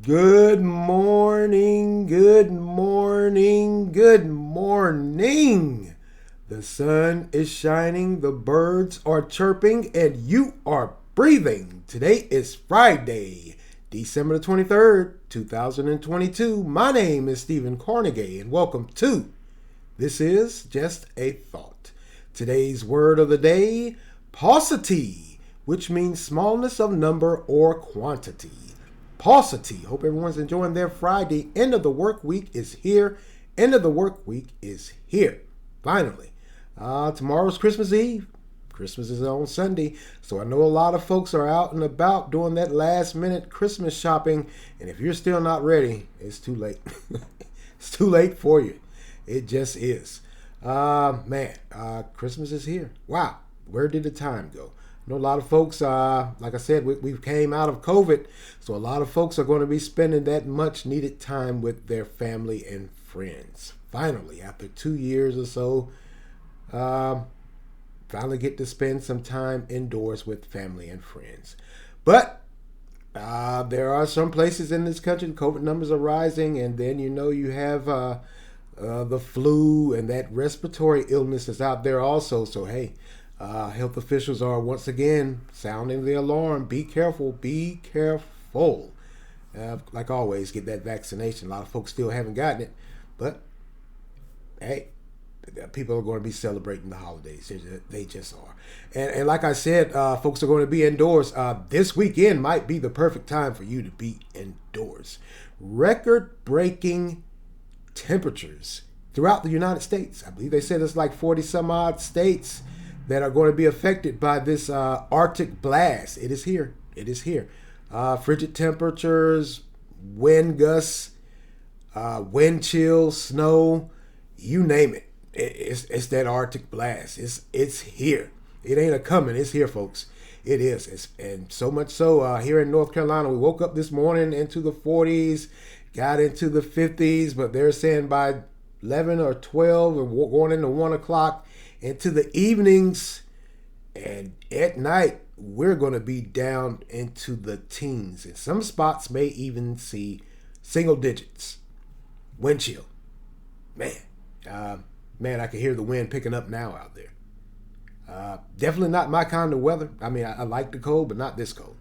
Good morning, good morning, good morning. The sun is shining, the birds are chirping, and you are breathing. Today is Friday, December the 23rd, 2022. My name is Stephen Carnegie, and welcome to This Is Just a Thought. Today's word of the day, paucity, which means smallness of number or quantity. Paucity. Hope everyone's enjoying their Friday. End of the work week is here. End of the work week is here. Finally. Tomorrow's Christmas Eve. Christmas is on Sunday. So I know a lot of folks are out and about doing that last minute Christmas shopping. And if you're still not ready, it's too late. It's too late for you. It just is. Christmas is here. Wow. Where did the time go? I know a lot of folks, like I said, we came out of COVID, so a lot of folks are going to be spending that much needed time with their family and friends. Finally, after 2 years or so, finally get to spend some time indoors with family and friends. But there are some places in this country, COVID numbers are rising, and then you have the flu and that respiratory illness is out there also. So, hey, health officials are once again sounding the alarm. Be careful, be careful. Like always, get that vaccination. A lot of folks still haven't gotten it, but hey, people are going to be celebrating the holidays. They just are. And like I said, folks are going to be indoors. This weekend might be the perfect time for you to be indoors. Record-breaking temperatures throughout the United States. I believe they said it's like 40 some odd states that are going to be affected by this Arctic blast. It is here. It is here. Frigid temperatures, wind gusts, wind chill, snow, you name it. It's that Arctic blast. It's here. It ain't a coming. It's here, folks. It is. And so much so, here in North Carolina, we woke up this morning into the 40s, got into the 50s, but they're saying by 11 or 12 and going into 1 o'clock into the evenings and at night, we're going to be down into the teens. And some spots may even see single digits. Wind chill. Man, I can hear the wind picking up now out there. Definitely not my kind of weather. I mean, I like the cold, but not this cold.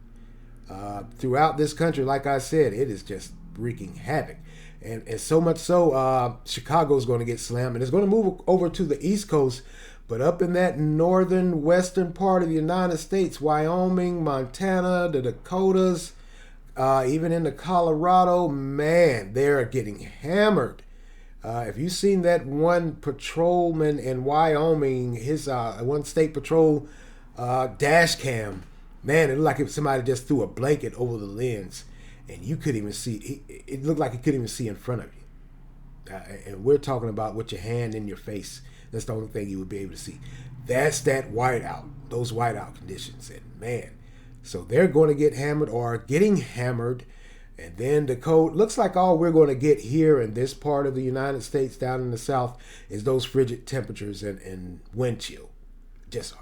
Throughout this country, like I said, it is just wreaking havoc. And so much so, Chicago's going to get slammed. And it's going to move over to the East Coast. But up in that northern, western part of the United States, Wyoming, Montana, the Dakotas, even into Colorado, man, they're getting hammered. If you've seen that one patrolman in Wyoming, his one state patrol dash cam, man, it looked like if somebody just threw a blanket over the lens, and you couldn't even see. It looked like you couldn't even see in front of you. And we're talking about with your hand in your face. That's the only thing you would be able to see. That's that whiteout, those whiteout conditions, and man, so they're going to get hammered or are getting hammered. And then the cold looks like all we're going to get here in this part of the United States down in the South is those frigid temperatures and wind chill. Just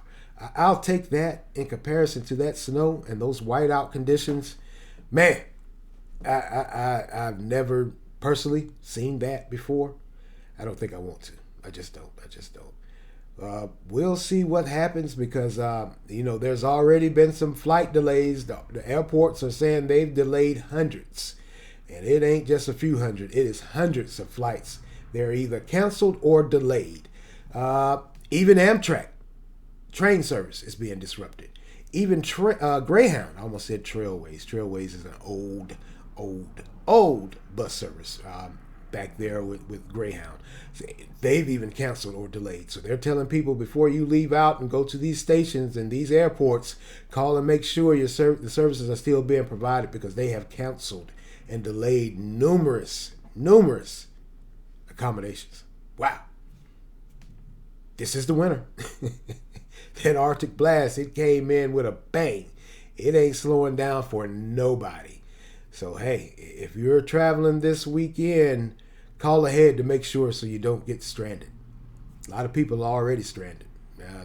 I'll take that in comparison to that snow and those whiteout conditions. Man, I've never personally seen that before. I don't think I want to. I just don't. We'll see what happens because, there's already been some flight delays. The airports are saying they've delayed hundreds. And it ain't just a few hundred. It is hundreds of flights. They're either canceled or delayed. Even Amtrak train service is being disrupted. Even Greyhound, I almost said Trailways. Trailways is an old bus service. Back there with Greyhound. They've even canceled or delayed. So they're telling people before you leave out and go to these stations and these airports, call and make sure the services are still being provided because they have canceled and delayed numerous accommodations. Wow. This is the winter. That Arctic blast, it came in with a bang. It ain't slowing down for nobody. So, hey, if you're traveling this weekend, call ahead to make sure so you don't get stranded. A lot of people are already stranded.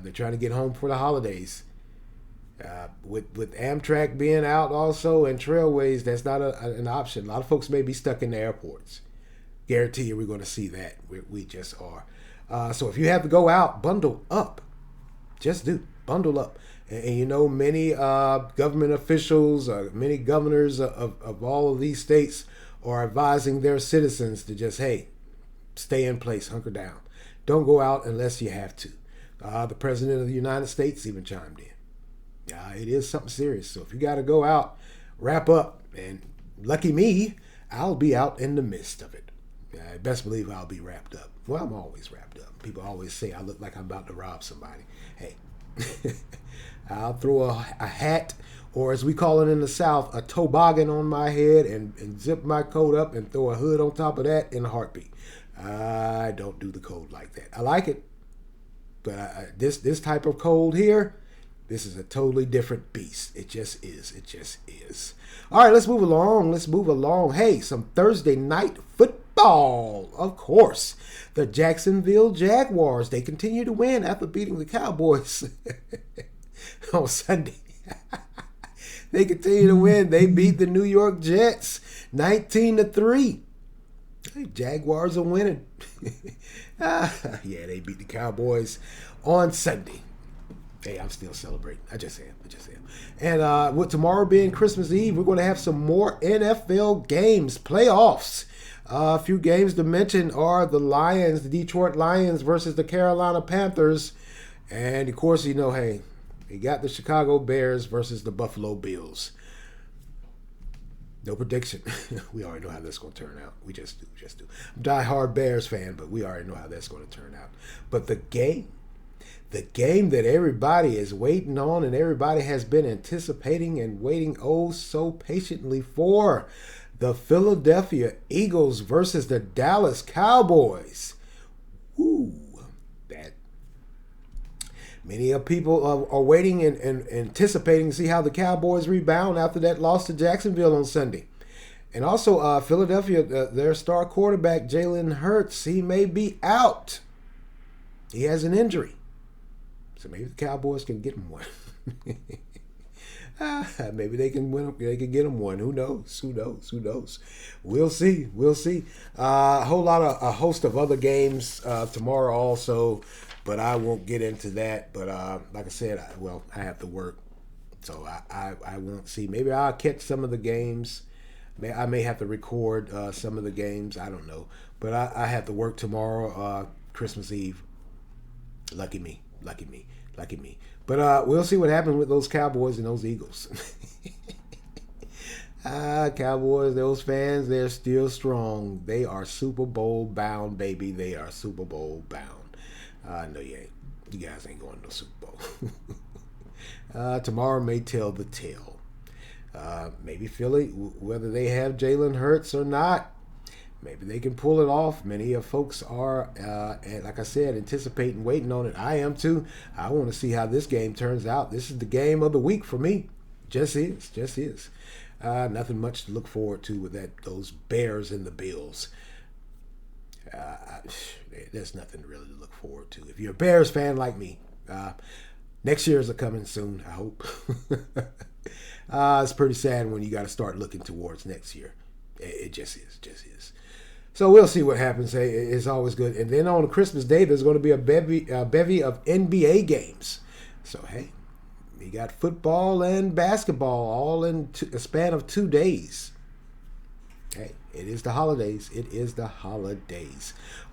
They're trying to get home for the holidays. With Amtrak being out also and Trailways, that's not an option. A lot of folks may be stuck in the airports. Guarantee you we're going to see that. We just are. So if you have to go out, bundle up. Just do. Bundle up. And you know, many government officials, many governors of all of these states are advising their citizens to just, hey, stay in place, hunker down. Don't go out unless you have to. The President of the United States even chimed in. It is something serious. So if you got to go out, wrap up. And lucky me, I'll be out in the midst of it. Best believe I'll be wrapped up. Well, I'm always wrapped up. People always say I look like I'm about to rob somebody. Hey, I'll throw a hat, or as we call it in the South, a toboggan on my head and zip my coat up and throw a hood on top of that in a heartbeat. I don't do the cold like that. I like it, but this type of cold here, this is a totally different beast. It just is. It just is. All right, let's move along. Let's move along. Hey, some Thursday night football, of course. The Jacksonville Jaguars, they continue to win after beating the Cowboys on Sunday. They continue to win. They beat the New York Jets 19-3. Hey, Jaguars are winning. Yeah, they beat the Cowboys on Sunday. Hey, I'm still celebrating. I just am. And with tomorrow being Christmas Eve, we're going to have some more NFL games, playoffs. A few games to mention are the Lions, the Detroit Lions versus the Carolina Panthers. And, of course, you know, hey, you got the Chicago Bears versus the Buffalo Bills. No prediction. We already know how that's going to turn out. We just do. I'm a die-hard Bears fan, but we already know how that's going to turn out. But the game that everybody is waiting on and everybody has been anticipating and waiting oh so patiently for, the Philadelphia Eagles versus the Dallas Cowboys. Ooh, that many of people are waiting and anticipating to see how the Cowboys rebound after that loss to Jacksonville on Sunday. And also Philadelphia, their star quarterback Jalen Hurts, he may be out. He has an injury. So maybe the Cowboys can get him one. Maybe they can win. They can get him one. Who knows? We'll see. A host of other games tomorrow also, but I won't get into that. But like I said, I have to work, so I won't see. Maybe I'll catch some of the games. I may have to record some of the games. I don't know, but I have to work tomorrow, Christmas Eve. Lucky me. But we'll see what happens with those Cowboys and those Eagles. Cowboys, those fans, they're still strong. They are Super Bowl bound, baby. They are Super Bowl bound. No, you ain't. You guys ain't going to no Super Bowl. Tomorrow may tell the tale. Maybe Philly, whether they have Jalen Hurts or not, maybe they can pull it off. Many of folks are, and like I said, anticipating, waiting on it. I am too. I want to see how this game turns out. This is the game of the week for me. Just is. Nothing much to look forward to with those Bears and the Bills. There's nothing really to look forward to. If you're a Bears fan like me, next year's are coming soon, I hope. It's pretty sad when you got to start looking towards next year. It just is. So we'll see what happens. Hey, it's always good. And then on Christmas Day, there's going to be a bevy of NBA games. So, hey, you got football and basketball all in a span of 2 days. Hey, it is the holidays.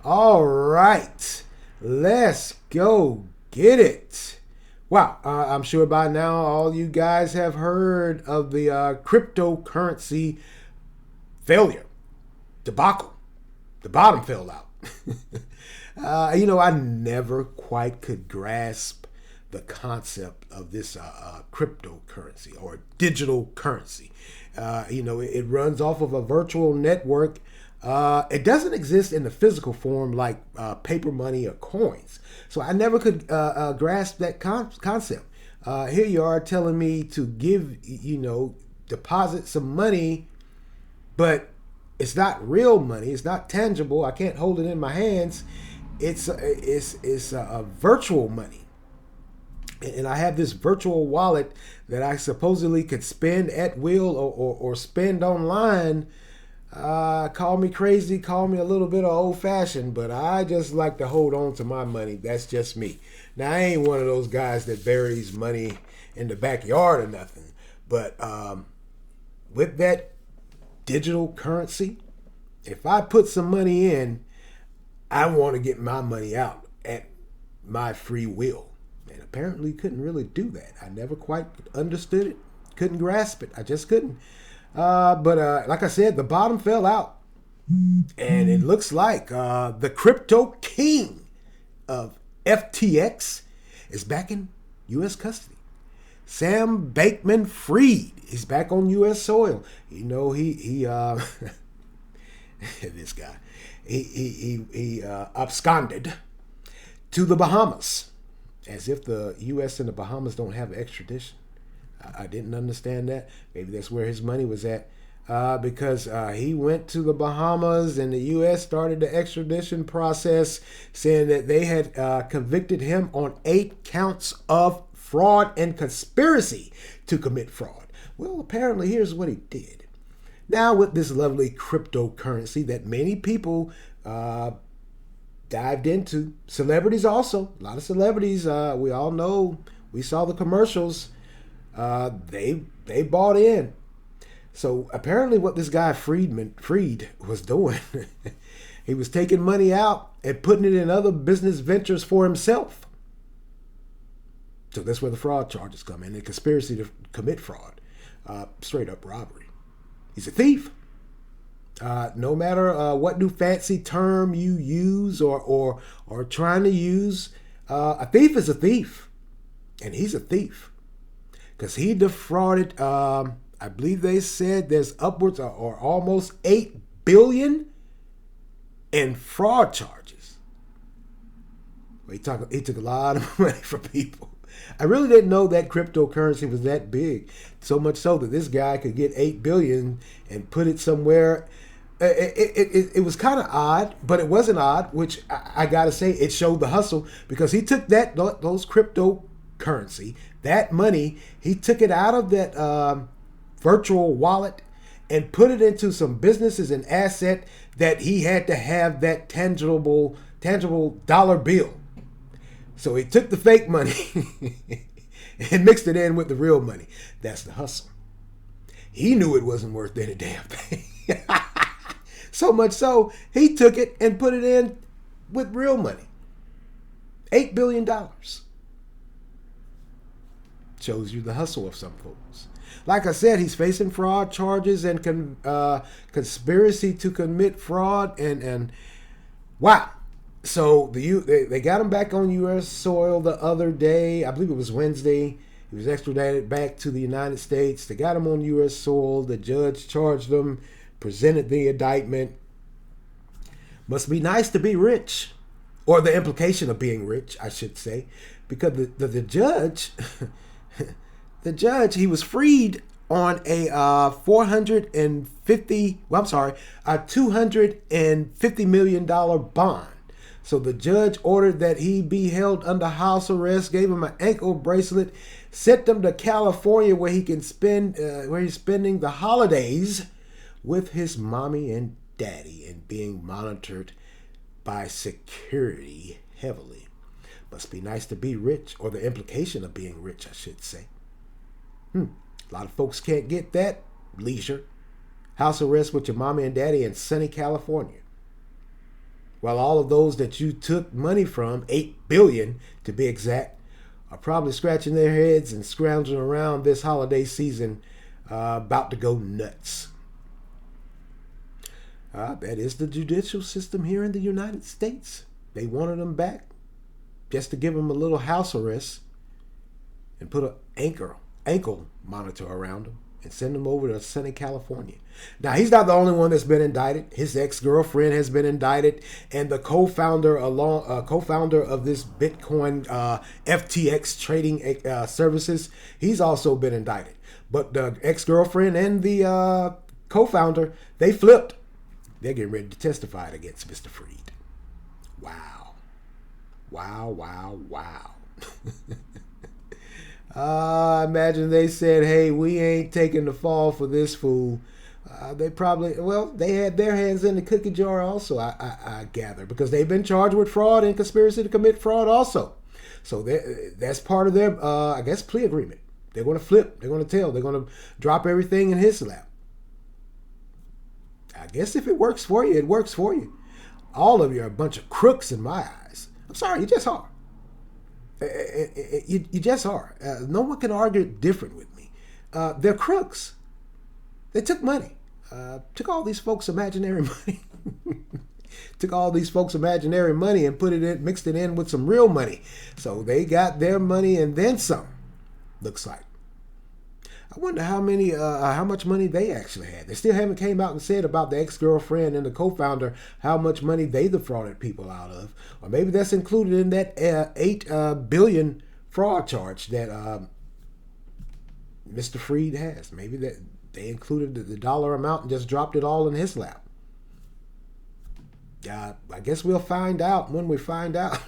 All right. Let's go get it. Wow. I'm sure by now all you guys have heard of the cryptocurrency failure, debacle. The bottom fell out. I never quite could grasp the concept of this cryptocurrency or digital currency. It runs off of a virtual network. It doesn't exist in the physical form like paper money or coins. So I never could grasp that concept. Here you are telling me to deposit some money, but it's not real money. It's not tangible. I can't hold it in my hands. It's a virtual money. and I have this virtual wallet that I supposedly could spend at will or spend online. Call me crazy, call me a little bit of old fashioned, but I just like to hold on to my money. That's just me. Now, I ain't one of those guys that buries money in the backyard or nothing, but with that digital currency, if I put some money in, I want to get my money out at my free will. And apparently couldn't really do that. I never quite understood it, couldn't grasp it. I just couldn't. But like I said, the bottom fell out. And it looks like the crypto king of FTX is back in U.S. custody. Sam Bankman-Fried is back on U.S. soil. You know, he this guy, he absconded to the Bahamas, as if the U.S. and the Bahamas don't have extradition. I didn't understand that. Maybe that's where his money was at. Because he went to the Bahamas and the U.S. started the extradition process, saying that they had convicted him on 8 counts of fraud and conspiracy to commit fraud. Well, apparently, here's what he did. Now, with this lovely cryptocurrency that many people dived into, celebrities also, a lot of celebrities, we all know, we saw the commercials, they bought in. So apparently what this guy Fried was doing, he was taking money out and putting it in other business ventures for himself. So that's where the fraud charges come in, the conspiracy to commit fraud, straight up robbery. He's a thief. No matter what new fancy term you use or trying to use, a thief is a thief, and he's a thief because he defrauded. I believe they said there's upwards or almost $8 billion in fraud charges. Well, he took a lot of money from people. I really didn't know that cryptocurrency was that big, so much so that this guy could get $8 billion and put it somewhere. It was kind of odd, but it wasn't odd, which I gotta say, it showed the hustle, because he took those cryptocurrency, that money, he took it out of that virtual wallet and put it into some businesses and asset that he had to have that tangible dollar bill. So he took the fake money and mixed it in with the real money. That's the hustle. He knew it wasn't worth any damn thing. So much so, he took it and put it in with real money. $8 billion. Shows you the hustle of some folks. Like I said, he's facing fraud charges and conspiracy to commit fraud. And wow. So they got him back on U.S. soil the other day. I believe it was Wednesday. He was extradited back to the United States. They got him on U.S. soil. The judge charged him, presented the indictment. Must be nice to be rich, or the implication of being rich, I should say, because the judge, the judge, he was freed on a $250 million bond. So the judge ordered that he be held under house arrest, gave him an ankle bracelet, sent him to California where he can where he's spending the holidays with his mommy and daddy and being monitored by security heavily. Must be nice to be rich, or the implication of being rich, I should say. A lot of folks can't get that leisure. House arrest with your mommy and daddy in sunny California. While all of those that you took money from, $8 billion to be exact, are probably scratching their heads and scrounging around this holiday season, about to go nuts. That is the judicial system here in the United States. They wanted them back just to give them a little house arrest and put an ankle monitor around them and send them over to sunny California. Now, he's not the only one that's been indicted. His ex-girlfriend has been indicted, and the co-founder of this Bitcoin FTX trading services, he's also been indicted. But the ex-girlfriend and the co-founder, they flipped. They're getting ready to testify against Mr. Fried. Wow. Wow, wow, wow. I imagine they said, "Hey, we ain't taking the fall for this fool." They probably, well, they had their hands in the cookie jar also. I gather, because they've been charged with fraud and conspiracy to commit fraud also. So that's part of their, I guess, plea agreement. They're going to flip. They're going to tell. They're going to drop everything in his lap. I guess if it works for you, it works for you. All of you are a bunch of crooks in my eyes. I'm sorry, you just are. You just are. No one can argue different with me. They're crooks. They took money. Took all these folks' imaginary money. Took all these folks' imaginary money and put it in, mixed it in with some real money. So they got their money and then some. Looks like. I wonder how much money they actually had. They still haven't came out and said about the ex-girlfriend and the co-founder how much money they defrauded people out of, or maybe that's included in that $8 billion fraud charge that Mr. Freed has. Maybe that they included the dollar amount and just dropped it all in his lap. I guess we'll find out when we find out.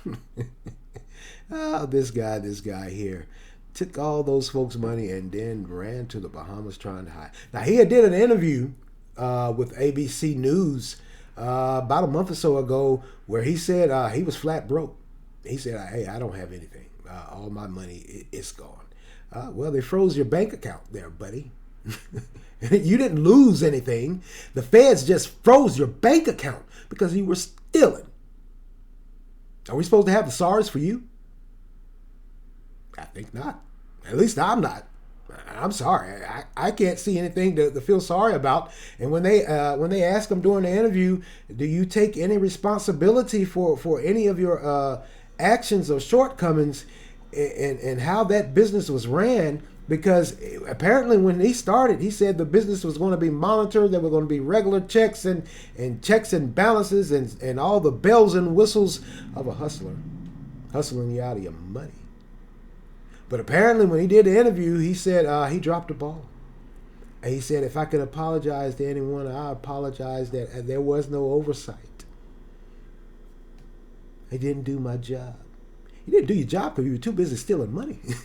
Oh, this guy here took all those folks' money and then ran to the Bahamas trying to hide. Now, he did an interview with ABC News about a month or so ago where he said he was flat broke. He said, "Hey, I don't have anything. All my money is gone." Well, they froze your bank account there, buddy. You didn't lose anything. The feds just froze your bank account because you were stealing. Are we supposed to have the SARS for you? I think not. At least I'm not. I'm sorry. I can't see anything to feel sorry about. And when they ask him during the interview, do you take any responsibility for any of your actions or shortcomings and how that business was ran? Because apparently when he started, he said the business was going to be monitored. There were going to be regular checks and checks and balances and all the bells and whistles of a hustler, hustling you out of your money. But apparently when he did the interview, he said he dropped the ball. And he said, if I could apologize to anyone, I apologize that there was no oversight. I didn't do my job. You didn't do your job because you were too busy stealing money. You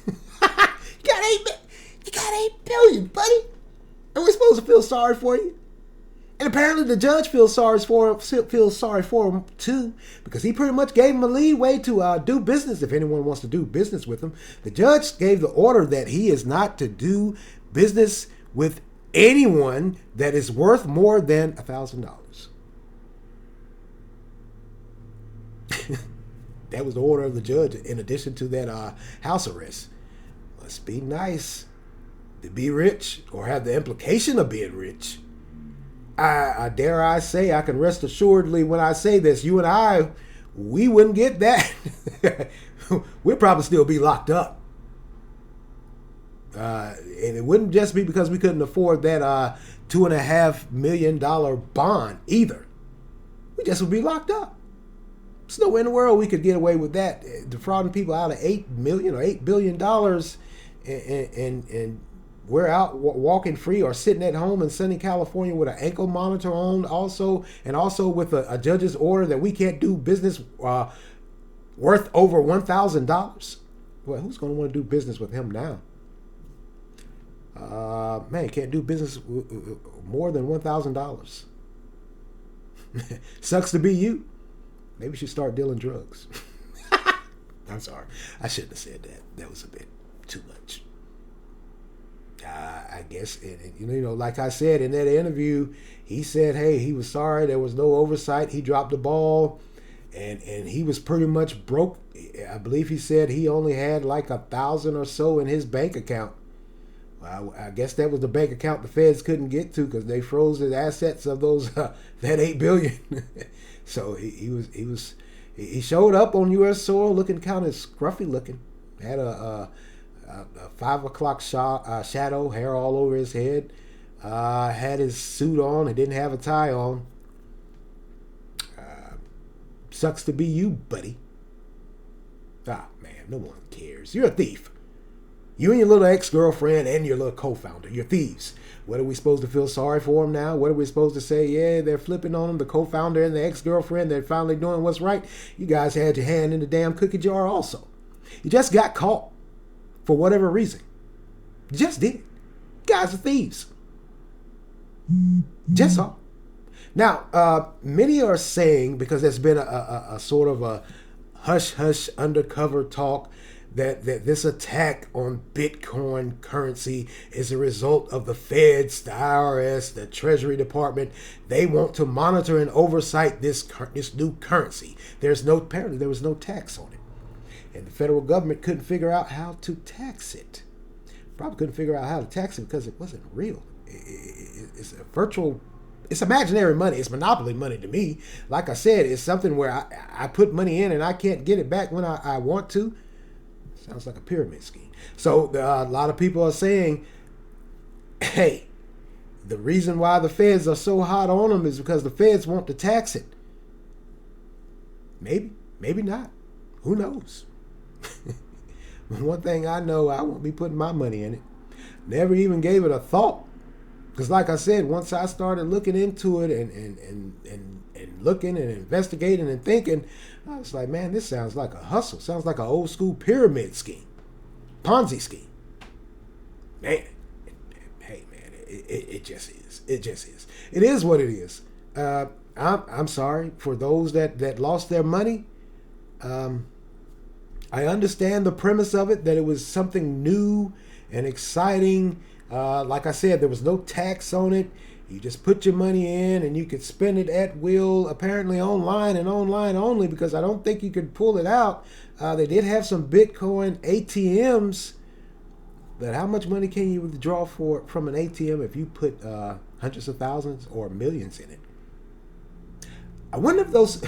got $8 billion, buddy. Are we supposed to feel sorry for you? And apparently the judge feels sorry for him too, because he pretty much gave him a leeway to do business if anyone wants to do business with him. The judge gave the order that he is not to do business with anyone that is worth more than $1,000. That was the order of the judge, in addition to that house arrest. Must be nice to be rich or have the implication of being rich. I dare I say, I can rest assuredly when I say this, you and I, we wouldn't get that. We'd probably still be locked up. And it wouldn't just be because we couldn't afford that $2.5 million bond either. We just would be locked up. There's no way in the world we could get away with that, defrauding people out of $8 million or $8 billion, and we're out walking free or sitting at home in sunny California with an ankle monitor on also, and also with a judge's order that we can't do business worth over $1,000. Well, who's going to want to do business with him now? Man, can't do business more than $1,000. Sucks to be you. Maybe you should start dealing drugs. I'm sorry. I shouldn't have said that. That was a bit too much. I guess, like I said in that interview, he said, hey, he was sorry. There was no oversight. He dropped the ball, and he was pretty much broke. I believe he said he only had like 1,000 or so in his bank account. I guess that was the bank account the feds couldn't get to because they froze the assets of those that $8 billion. So he showed up on U.S. soil looking kind of scruffy looking. Had a 5 o'clock shadow, hair all over his head. Had his suit on. He didn't have a tie on. Sucks to be you, buddy. Ah, man, no one cares. You're a thief. You and your little ex-girlfriend and your little co-founder, you're thieves. What are we supposed to feel sorry for them now? What are we supposed to say? Yeah, they're flipping on them. The co-founder and the ex-girlfriend, they're finally doing what's right. You guys had your hand in the damn cookie jar also. You just got caught. for whatever reason. Just did. Guys are thieves. Just all. Now, many are saying, because there's been a sort of a hush-hush undercover talk, that this attack on Bitcoin currency is a result of the Feds, the IRS, the Treasury Department. They want to monitor and oversight this new currency. Apparently there was no tax on it. And the federal government couldn't figure out how to tax it. Probably couldn't figure out how to tax it because it wasn't real. It's a virtual, it's imaginary money. It's monopoly money to me. Like I said, it's something where I put money in and I can't get it back when I want to. Sounds like a pyramid scheme. So a lot of people are saying, hey, the reason why the feds are so hot on them is because the feds want to tax it. Maybe, maybe not. Who knows? One thing I know, I won't be putting my money in it. Never even gave it a thought. Because like I said, once I started looking into it and looking and investigating and thinking, I was like, man, this sounds like a hustle. Sounds like an old school pyramid scheme. Ponzi scheme. Man, hey, man, it just is. It just is. It is what it is. I'm sorry for those that lost their money. I understand the premise of it, that it was something new and exciting. Like I said, there was no tax on it. You just put your money in and you could spend it at will, apparently online and online only, because I don't think you could pull it out. They did have some Bitcoin ATMs, but how much money can you withdraw from an ATM if you put hundreds of thousands or millions in it? I wonder if those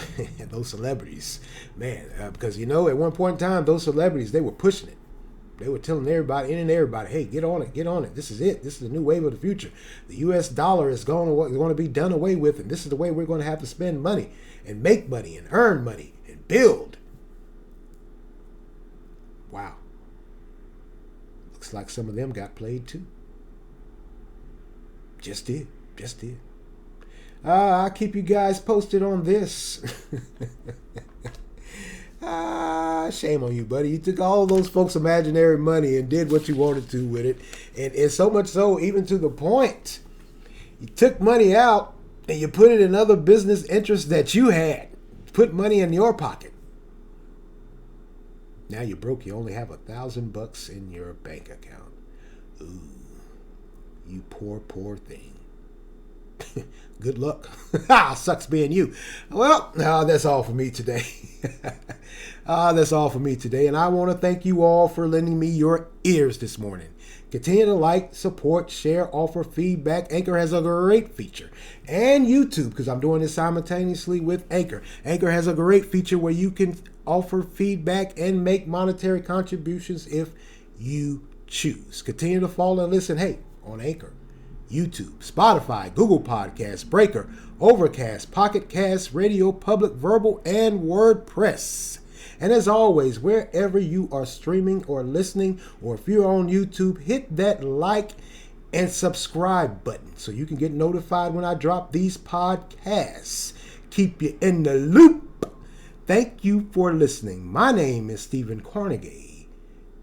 celebrities, man, because at one point in time, those celebrities, they were pushing it. They were telling everybody, hey, get on it. This is it. This is the new wave of the future. The U.S. dollar is going to be done away with, and this is the way we're going to have to spend money and make money and earn money and build. Wow. Looks like some of them got played too. Just did. I'll keep you guys posted on this. Shame on you, buddy. You took all those folks' imaginary money and did what you wanted to with it. And so much so, even to the point, you took money out and you put it in other business interests that you had. Put money in your pocket. Now you're broke. You only have $1,000 in your bank account. Ooh, you poor thing. Good luck. Sucks being you. Well, that's all for me today. And I want to thank you all for lending me your ears this morning. Continue to like, support, share, offer feedback. Anchor has a great feature. And YouTube, because I'm doing this simultaneously with Anchor. Anchor has a great feature where you can offer feedback and make monetary contributions if you choose. Continue to follow and listen, on Anchor, YouTube, Spotify, Google Podcasts, Breaker, Overcast, Pocket Cast, Radio Public, Verbal, and WordPress. And as always, wherever you are streaming or listening, or if you're on YouTube, hit that like and subscribe button so you can get notified when I drop these podcasts. Keep you in the loop. Thank you for listening. My name is Stephen Carnegie.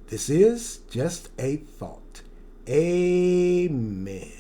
This is Just a Thought. Amen.